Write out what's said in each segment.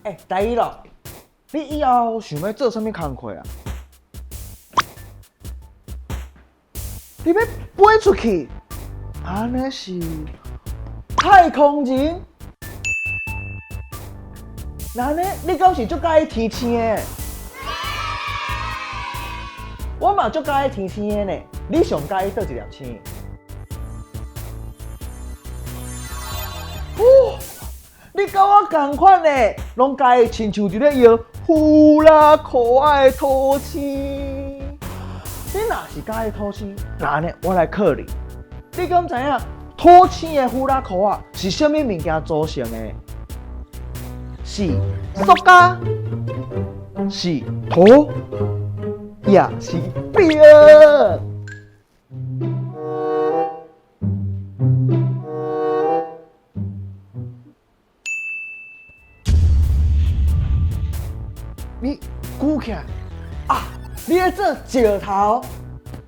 第一咯，你以后想要做啥物工课啊？你要飞出去，安尼是太空人？那呢，你敢是足介意天星的？我嘛足介意天星的呢。你上介意倒一条星？你甲我同款呢，拢介意亲像一个摇呼啦可爱的土星。你若是介意土星，那呢，我来考你。你敢知影土星的呼啦可啊是啥物物件组成的？是塑胶，是土，也是冰。你举起来啊！你在做石头，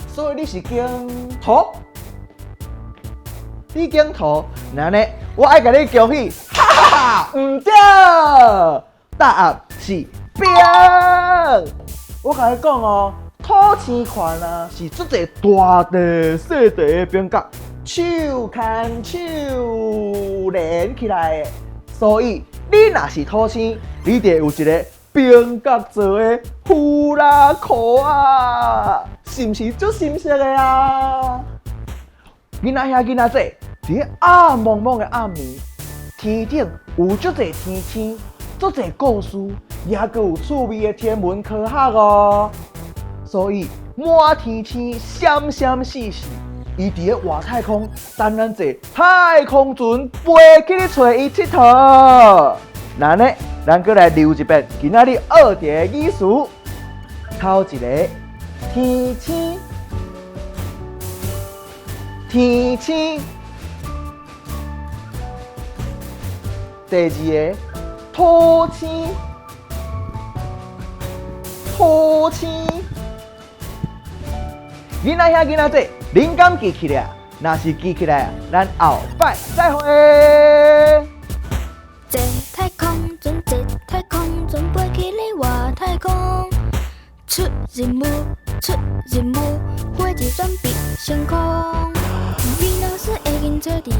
所以你是拣土。你拣土，那呢？我爱甲你恭喜，哈哈哈！唔对，答案是冰。我甲你讲哦，土星环啊是足侪大地、细地的冰角，手牵手连起来的，所以你若是土星，你得有一个冰角做的呼啦裤啊，是毋是足新鲜的啊？囡仔遐囡仔仔，伫个暗蒙蒙的暗暝，天顶有足侪天星，足侪故事，也阁有趣味的天文科学哦。所以满天星闪闪烁烁，伊伫个外太空等咱坐太空船飞去咧找伊佚佗。那呢，咱搁来溜一遍今仔日学的语词。头一个天星，天星。第二个土星，土星。囡仔遐囡仔仔，灵感记起来，若是记起来，咱后摆再会。坐太空船，坐太空船，飞去咧外太空。出任务，出任务，火箭准备升空。米老师已经做伫